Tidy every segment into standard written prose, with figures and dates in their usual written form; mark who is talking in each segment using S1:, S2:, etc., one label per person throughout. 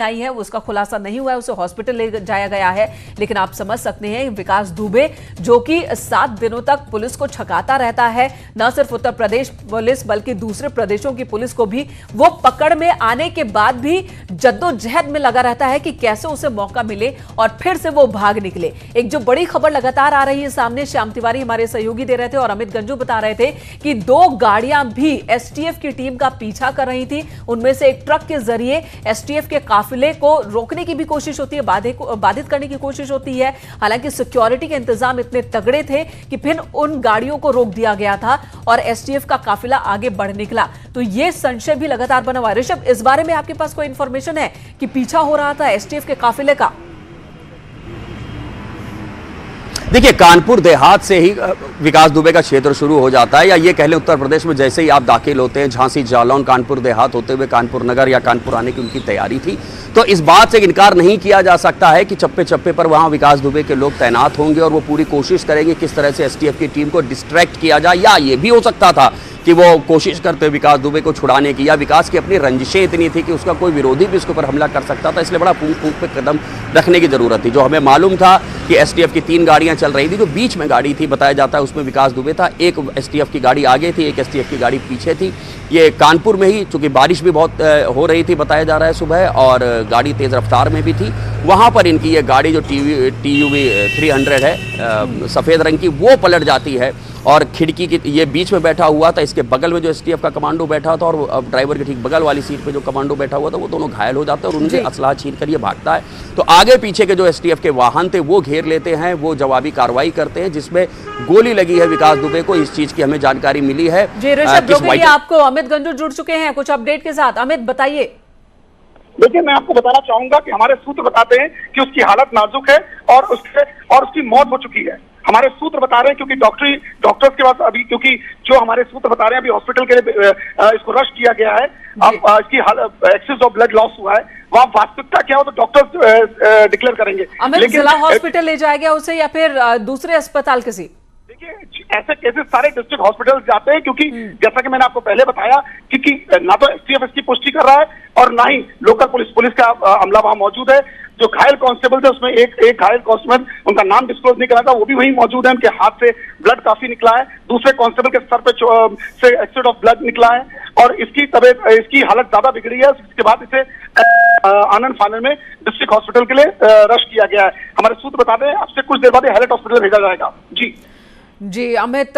S1: आई है उसका खुलासा नहीं हुआ है, उसे हॉस्पिटल ले जाया गया है। लेकिन आप समझ सकते हैं विकास दुबे जो कि 7 दिनों तक पुलिस को छकाता रहता है, न सिर्फ उत्तर प्रदेश पुलिस बल्कि दूसरे प्रदेशों की पुलिस को भी वो पकड़ में आने के बाद भी जद्दोजहद में लगा रहता है कि कैसे उसे मौका मिले और फिर से वो भाग निकले। एक जो बड़ी खबर लगातार आ रही है सामने, श्याम तिवारी हमारे सहयोगी दे रहे थे और अमित गंजू बता रहे थे कि 2 गाड़ियां भी एसटीएफ की टीम का पीछा कर रही थी। उनमें से एक ट्रक के जरिए एसटीएफ के काफिले को रोकने की भी कोशिश होती है, बाधित करने की कोशिश होती है। हालांकि सिक्योरिटी के इंतजाम इतने तगड़े थे कि फिर उन गाड़ियों को रोक दिया गया था और एसटीएफ का काफिला आगे बढ़ निकला। तो यह संशय भी लगातार बना हुआ है। ऋषभ, इस बारे में आपके पास कोई इंफॉर्मेशन है कि पीछा हो रहा था एसटीएफ के काफिले का?
S2: देखिए, कानपुर देहात से ही विकास दुबे का क्षेत्र शुरू हो जाता है, या ये कह लें उत्तर प्रदेश में जैसे ही आप दाखिल होते हैं, झांसी जालौन कानपुर देहात होते हुए कानपुर नगर या कानपुर आने की उनकी तैयारी थी। तो इस बात से इनकार नहीं किया जा सकता है कि चप्पे चप्पे पर वहां विकास दुबे के लोग तैनात होंगे और वो पूरी कोशिश करेंगे किस तरह से एसटीएफ की टीम को डिस्ट्रैक्ट किया जाए। या ये भी हो सकता था कि वो कोशिश करते विकास दुबे को छुड़ाने की, या विकास की अपनी रंजिशें इतनी थी कि उसका कोई विरोधी भी उसके ऊपर हमला कर सकता था, इसलिए बड़ा फूंक फूंक पे कदम रखने की जरूरत थी। जो हमें मालूम था कि एसटीएफ की 3 गाड़ियां चल रही थी, जो बीच में गाड़ी थी बताया जाता है उसमें विकास दुबे था, एक एसटीएफ की गाड़ी आगे थी, एक एसटीएफ की गाड़ी पीछे थी। ये कानपुर में ही, चूंकि बारिश भी बहुत हो रही थी बताया जा रहा है सुबह, और गाड़ी तेज रफ्तार में भी थी, वहां पर इनकी ये गाड़ी जो टीयूवी 300 है सफेद रंग की, वो पलट जाती है और खिड़की की ये बीच में बैठा हुआ था, इसके बगल में जो एसटीएफ का कमांडो बैठा था और ड्राइवर के ठीक बगल वाली सीट पे जो कमांडो बैठा हुआ था, वो दोनों घायल हो जाते हैं और उनसे असलाह छीन कर ये भागता है। तो आगे पीछे के जो एसटीएफ के वाहन थे वो घेर लेते हैं, वो जवाबी कार्रवाई करते हैं जिसमें गोली लगी है विकास दुबे को। इस चीज की हमें जानकारी मिली है।
S1: आपको अमित गंजू जुड़ चुके हैं कुछ अपडेट के साथ। अमित, बताइए।
S3: देखिए, मैं आपको बताना चाहूंगा कि हमारे सूत्र बताते हैं कि उसकी हालत नाजुक है और उसकी मौत हो चुकी है। हमारे सूत्र बता रहे हैं, क्योंकि डॉक्टर्स के पास अभी, क्योंकि जो हमारे सूत्र बता रहे हैं अभी हॉस्पिटल के लिए इसको रश किया गया है। अब इसकी एक्सेस ऑफ ब्लड लॉस हुआ है, वहाँ वास्तविकता क्या हो तो डॉक्टर्स डिक्लेयर करेंगे।
S1: लेकिन जिला हॉस्पिटल ले जाया गया उसे या फिर दूसरे अस्पताल किसी?
S3: देखिए, ऐसे केसेस सारे डिस्ट्रिक्ट हॉस्पिटल जाते हैं, क्योंकि जैसा कि मैंने आपको पहले बताया, क्योंकि ना तो एसटीएफ इसकी पुष्टि कर रहा है और ना ही लोकल पुलिस का अमला वहां मौजूद है। जो घायल कांस्टेबल थे उसमें एक घायल कांस्टेबल, उनका नाम डिस्क्लोज नहीं करा था, वो भी वहीं मौजूद है। उनके हाथ से ब्लड काफी निकला है, दूसरे कांस्टेबल के सर पे से एक्सीडेंट ऑफ ब्लड निकला है और इसकी हालत ज्यादा बिगड़ी है। इसके बाद इसे आनंद फानन में डिस्ट्रिक्ट हॉस्पिटल के लिए रश किया गया है। हमारे सूत्र बताते हैं आपसे कुछ देर बाद हैलेट हॉस्पिटल भेजा जाएगा।
S1: जी अमित,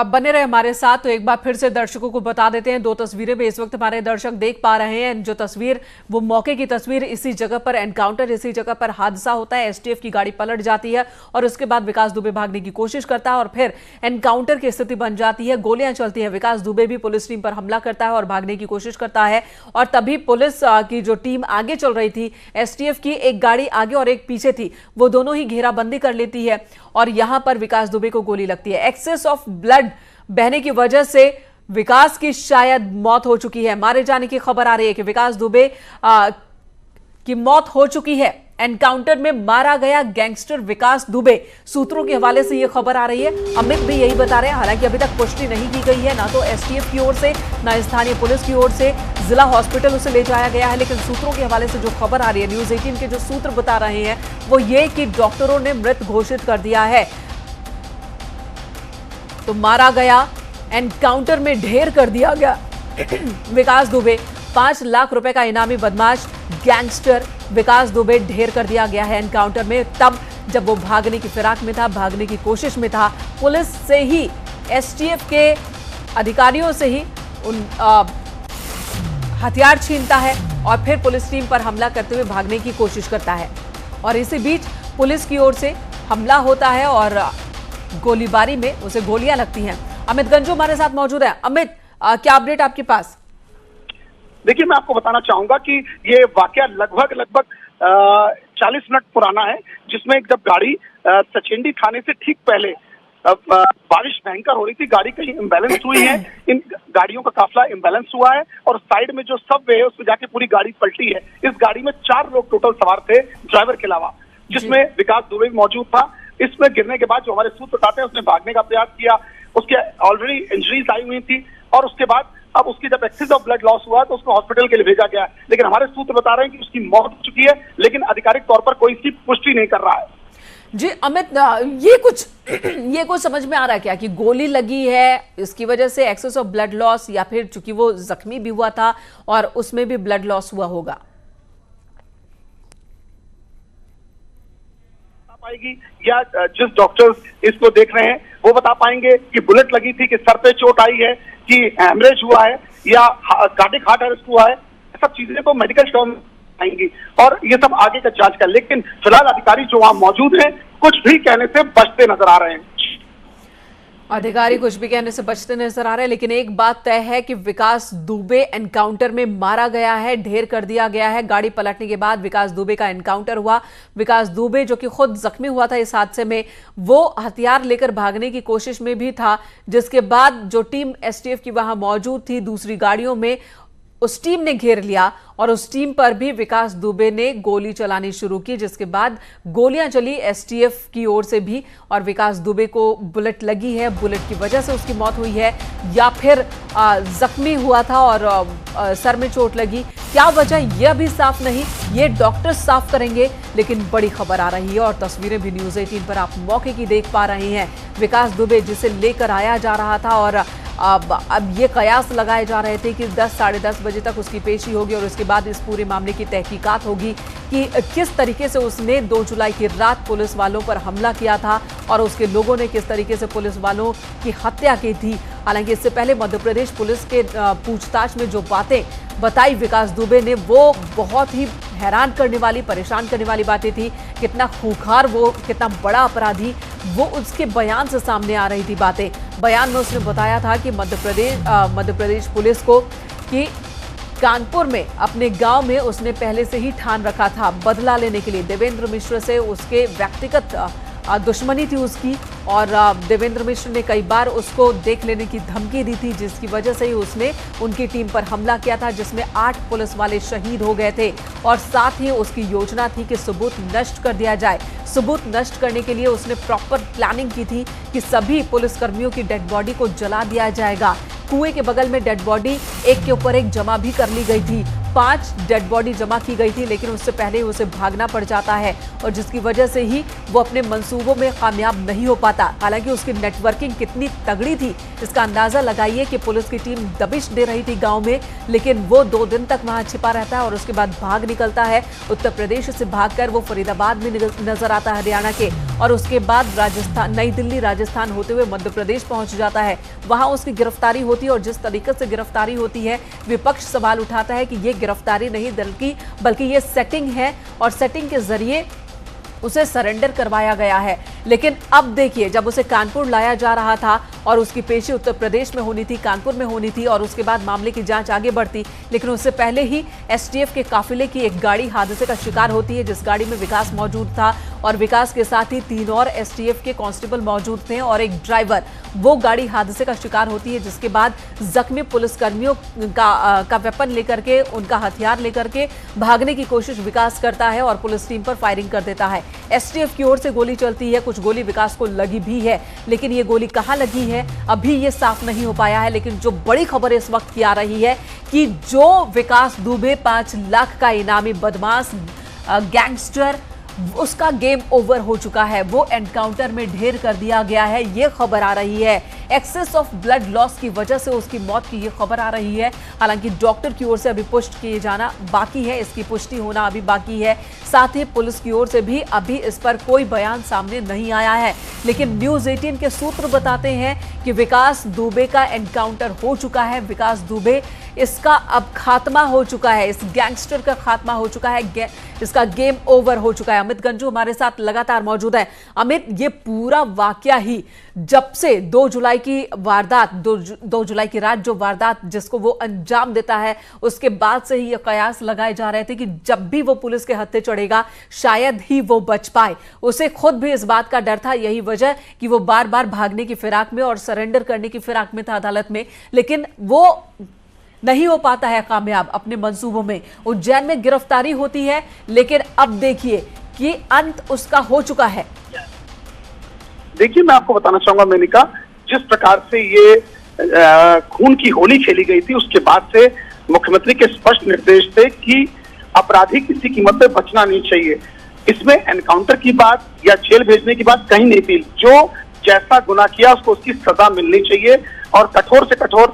S1: बने रहे हमारे साथ। तो एक बार फिर से दर्शकों को बता देते हैं 2 तस्वीरें भी इस वक्त हमारे दर्शक देख पा रहे हैं। जो तस्वीर, वो मौके की तस्वीर, इसी जगह पर एनकाउंटर, इसी जगह पर हादसा होता है। एसटीएफ की गाड़ी पलट जाती है और उसके बाद विकास दुबे भागने की कोशिश करता है और फिर एनकाउंटर की स्थिति बन जाती है, गोलियां चलती है। विकास दुबे भी पुलिस टीम पर हमला करता है और भागने की कोशिश करता है और तभी पुलिस की जो टीम आगे चल रही थी, एसटीएफ की एक गाड़ी आगे और एक पीछे थी, वो दोनों ही घेराबंदी कर लेती है और यहां पर विकास दुबे को गोली लगती है। एक्सेस ऑफ ब्लड बहने की वजह से विकास की शायद मौत हो चुकी है। मारे जाने की खबर आ रही है कि विकास दुबे की मौत हो चुकी है। एनकाउंटर में मारा गया गैंगस्टर विकास दुबे, सूत्रों के हवाले से यह खबर आ रही है। अमित भी यही बता रहे हैं। हालांकि अभी तक पुष्टि नहीं की गई है, ना तो एसटीएफ की ओर से ना स्थानीय पुलिस की ओर से। जिला हॉस्पिटल उसे ले जाया गया है, लेकिन सूत्रों के हवाले से जो खबर आ रही है, न्यूज 18 के जो सूत्र बता रहे हैं वो ये कि डॉक्टरों ने मृत घोषित कर दिया है। तो मारा गया, एनकाउंटर में ढेर कर दिया गया विकास दुबे। 5 लाख रुपए का इनामी बदमाश गैंगस्टर विकास दुबे ढेर कर दिया गया है एनकाउंटर में, तब जब वो भागने की फिराक में था, भागने की कोशिश में था। पुलिस से ही, एसटीएफ के अधिकारियों से ही हथियार छीनता है और फिर पुलिस टीम पर हमला करते हुए भागने की कोशिश करता है। और इसी बीच पुलिस की ओर से हमला होता है और गोलीबारी में उसे गोलियां लगती हैं। अमित गंजू हमारे साथ मौजूद है। अमित, क्या अपडेट आपके पास?
S3: देखिए, मैं आपको बताना चाहूंगा कि ये वाकया लगभग 40 मिनट पुराना है, जिसमें जब गाड़ी सचेंडी थाने से ठीक पहले बारिश भयंकर हो रही थी, गाड़ी कहीं इम्बैलेंस हुई है, इन गाड़ियों का काफिला इम्बैलेंस हुआ है और साइड में जो सबवे है उसमें जाके पूरी गाड़ी पलटी है। इस गाड़ी में 4 लोग टोटल सवार थे, ड्राइवर के अलावा, जिसमें विकास दुबे मौजूद था। इसमें गिरने के बाद जो हमारे सूत्र बताते हैं उसने भागने का प्रयास किया, उसके ऑलरेडी इंजरीज आई हुई थी और उसके बाद अब उसकी जब एक्सेस ऑफ ब्लड लॉस हुआ तो उसको हॉस्पिटल के लिए भेजा गया, लेकिन हमारे सूत्र बता रहे हैं कि उसकी मौत हो चुकी है, लेकिन आधिकारिक तौर पर कोई इसकी पुष्टि नहीं कर रहा है।
S1: जी अमित, ये कुछ समझ में आ रहा है क्या कि गोली लगी है इसकी वजह से एक्सेस ऑफ ब्लड लॉस, या फिर चूंकि वो जख्मी भी हुआ था और उसमें भी ब्लड लॉस हुआ होगा?
S3: पाएगी या जिस डॉक्टर्स इसको देख रहे हैं वो बता पाएंगे कि बुलेट लगी थी, कि सर पे चोट आई है, कि हेमरेज हुआ है या कार्डिक हार्ट अरेस्ट हुआ है। सब चीजें तो मेडिकल टर्म आएंगी और ये सब आगे का जांच कर, लेकिन फिलहाल अधिकारी जो वहां मौजूद हैं कुछ भी कहने से बचते नजर आ रहे हैं।
S1: अधिकारी कुछ भी कहने से बचते नजर आ रहे हैं, लेकिन एक बात तय है कि विकास दुबे एनकाउंटर में मारा गया है, ढेर कर दिया गया है। गाड़ी पलटने के बाद विकास दुबे का एनकाउंटर हुआ। विकास दुबे जो कि खुद जख्मी हुआ था इस हादसे में, वो हथियार लेकर भागने की कोशिश में भी था, जिसके बाद जो टीम एसटीएफ की वहां मौजूद थी दूसरी गाड़ियों में, उस टीम ने घेर लिया और उस टीम पर भी विकास दुबे ने गोली चलानी शुरू की, जिसके बाद गोलियां चली एसटीएफ की ओर से भी और विकास दुबे को बुलेट लगी है। बुलेट की वजह से उसकी मौत हुई है या फिर जख्मी हुआ था और सर में चोट लगी, क्या वजह यह भी साफ नहीं, ये डॉक्टर साफ करेंगे। लेकिन बड़ी खबर आ रही है और तस्वीरें भी न्यूज़ 18 पर आप मौके की देख पा रहे हैं। विकास दुबे जिसे लेकर आया जा रहा था और अब ये कयास लगाए जा रहे थे कि 10 साढ़े 10 बजे तक उसकी पेशी होगी और उसके बाद इस पूरे मामले की तहकीकात होगी कि किस तरीके से उसने 2 जुलाई की रात पुलिस वालों पर हमला किया था और उसके लोगों ने किस तरीके से पुलिस वालों की हत्या की थी। हालांकि इससे पहले मध्य प्रदेश पुलिस के पूछताछ में जो बातें बताई विकास दुबे ने, वो बहुत ही हैरान करने वाली, परेशान करने वाली बातें थी। कितना खूंखार वो, कितना बड़ा अपराधी वो, उसके बयान से सामने आ रही थी बातें। बयान में उसने बताया था कि मध्य प्रदेश पुलिस को कि कानपुर में अपने गांव में उसने पहले से ही ठान रखा था बदला लेने के लिए। देवेंद्र मिश्र से उसके व्यक्तिगत दुश्मनी थी उसकी और देवेंद्र मिश्र ने कई बार उसको देख लेने की धमकी दी थी, जिसकी वजह से ही उसने उनकी टीम पर हमला किया था, जिसमें 8 पुलिस वाले शहीद हो गए थे। और साथ ही उसकी योजना थी कि सबूत नष्ट कर दिया जाए। सबूत नष्ट करने के लिए उसने प्रॉपर प्लानिंग की थी कि सभी पुलिसकर्मियों की डेड बॉडी को जला दिया जाएगा। कुएं के बगल में डेड बॉडी एक के ऊपर एक जमा भी कर ली गई थी। 5 डेड बॉडी जमा की गई थी, लेकिन उससे पहले ही उसे भागना पड़ जाता है और जिसकी वजह से ही वो अपने मंसूबों में कामयाब नहीं हो पाता। हालांकि उसकी नेटवर्किंग कितनी तगड़ी थी इसका अंदाजा लगाइए कि पुलिस की टीम दबिश दे रही थी गांव में, लेकिन वो 2 दिन तक वहां छिपा रहता है और उसके बाद भाग निकलता है। उत्तर प्रदेश से भागकर वो फरीदाबाद में नजर आता है हरियाणा के, और उसके बाद राजस्थान, नई दिल्ली, राजस्थान होते हुए मध्य प्रदेश पहुंच जाता है। वहां उसकी गिरफ्तारी होती है और जिस तरीके से गिरफ्तारी होती है, विपक्ष सवाल उठाता है कि ये गिरफ्तारी नहीं बल्कि ये सेटिंग है और सेटिंग के जरिए उसे सरेंडर करवाया गया है। लेकिन अब देखिए, जब उसे कानपुर लाया जा रहा था और उसकी पेशी उत्तर प्रदेश में होनी थी, कानपुर में होनी थी और उसके बाद मामले की जांच आगे बढ़ती, लेकिन उससे पहले ही एसटीएफ के काफिले की एक गाड़ी हादसे का शिकार होती है, जिस गाड़ी में विकास मौजूद था और विकास के साथ ही 3 और एसटीएफ के कांस्टेबल मौजूद थे और एक ड्राइवर। वो गाड़ी हादसे का शिकार होती है, जिसके बाद जख्मी पुलिसकर्मियों का वेपन लेकर के, उनका हथियार लेकर के भागने की कोशिश विकास करता है और पुलिस टीम पर फायरिंग कर देता है। एसटीएफ की ओर से गोली चलती है, कुछ गोली विकास को लगी भी है, लेकिन ये गोली कहां लगी है अभी ये साफ नहीं हो पाया है। लेकिन जो बड़ी खबर इस वक्त की आ रही है कि जो विकास दुबे 5 लाख का इनामी बदमाश गैंगस्टर, उसका गेम ओवर हो चुका है, वो एनकाउंटर में ढेर कर दिया गया है, ये खबर आ रही है। एक्सेस ऑफ ब्लड लॉस की वजह से उसकी मौत की ये खबर आ रही है। हालांकि डॉक्टर की ओर से अभी पुष्टि किए जाना बाकी है, इसकी पुष्टि होना अभी बाकी है। साथ ही पुलिस की ओर से भी अभी इस पर कोई बयान सामने नहीं आया है, लेकिन न्यूज़ 18 के सूत्र बताते हैं कि विकास दुबे का एनकाउंटर हो चुका है। विकास दुबे, इसका अब खात्मा हो चुका है, इस गैंगस्टर का खात्मा हो चुका है, इसका गेम ओवर हो चुका है। अमित गंजू हमारे साथ लगातार मौजूद है। अमित, ये पूरा वाकया ही जब से 2 जुलाई की वारदात, 2 जुलाई की रात जो वारदात जिसको वो अंजाम देता है, उसके बाद से ही ये कयास लगाए जा रहे थे कि जब भी वो पुलिस के हत्थे चढ़ेगा शायद ही वो बच पाए। उसे खुद भी इस बात का डर था, यही वजह कि वो बार बार भागने की फिराक में और सरेंडर करने की फिराक में था अदालत में, लेकिन वो नहीं हो पाता है कामयाब अपने मंसूबों में। उज्जैन में गिरफ्तारी होती है, लेकिन अब देखिए कि अंत उसका हो चुका है।
S3: देखिए, मैं आपको बताना चाहूंगा मेनिका, जिस प्रकार से ये खून की होली खेली गई थी, उसके बाद से मुख्यमंत्री के स्पष्ट निर्देश थे कि अपराधी किसी कीमत पे बचना नहीं चाहिए। इसमें एनकाउंटर की बात या जेल भेजने की बात कहीं नहीं थी। जो जैसा गुनाह किया उसको उसकी सजा मिलनी चाहिए और कठोर से कठोर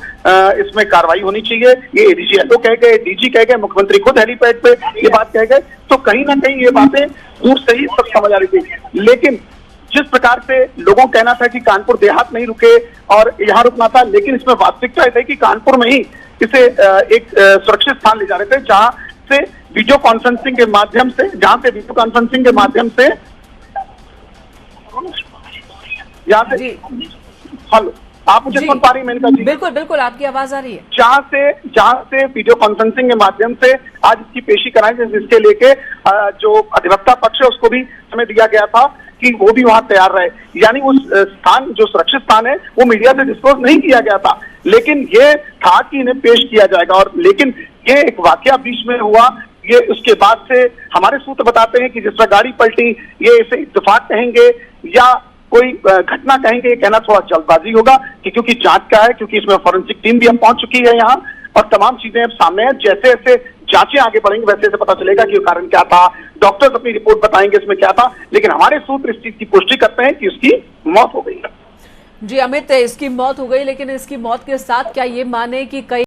S3: इसमें कार्रवाई होनी चाहिए। ये एडीजी यादव कह गए, डीजी कह गए, मुख्यमंत्री खुद हेलीपैड पे ये बात कह गए, तो कहीं ना कहीं ये बातें दूर से ही सब समझ आ रही थी। लेकिन जिस प्रकार से लोगों का कहना था कि कानपुर देहात नहीं रुके और यहाँ रुकना था, लेकिन इसमें वास्तविकता है कि कानपुर में ही इसे एक सुरक्षित स्थान ले जा रहे थे, जहां से वीडियो कॉन्फ्रेंसिंग के माध्यम से यहाँ से हेलो, आप मुझे सुन पा रही हैं? मैंने कहा जी
S1: बिल्कुल बिल्कुल, आपकी आवाज आ रही है।
S3: जहां से वीडियो कॉन्फ्रेंसिंग के माध्यम से आज इसकी पेशी कराई, जिसके लेके जो अधिवक्ता पक्ष है उसको भी समय दिया गया था कि वो भी वहां तैयार रहे। यानी उस स्थान, जो सुरक्षित स्थान है, वो मीडिया से डिस्क्लोज नहीं किया गया था, लेकिन ये था कि इन्हें पेश किया जाएगा। और लेकिन ये एक वाकया बीच में हुआ, ये उसके बाद से हमारे सूत्र बताते हैं कि जिस तरह गाड़ी पलटी, ये इसे इत्तेफाक कहेंगे या कोई घटना कहेंगे, ये कहना थोड़ा जल्दबाजी होगा कि क्योंकि जांच का है, क्योंकि इसमें फॉरेंसिक टीम भी अब पहुंच चुकी है यहाँ और तमाम चीजें अब सामने हैं। जैसे जैसे जांचें आगे बढ़ेंगी वैसे वैसे पता चलेगा कि कारण क्या था, डॉक्टर्स अपनी रिपोर्ट बताएंगे इसमें क्या था। लेकिन हमारे सूत्र इस चीज की पुष्टि करते हैं कि उसकी मौत हो गई है।
S1: जी अमित, इसकी मौत हो गई, लेकिन इसकी मौत के साथ क्या ये माने कि कई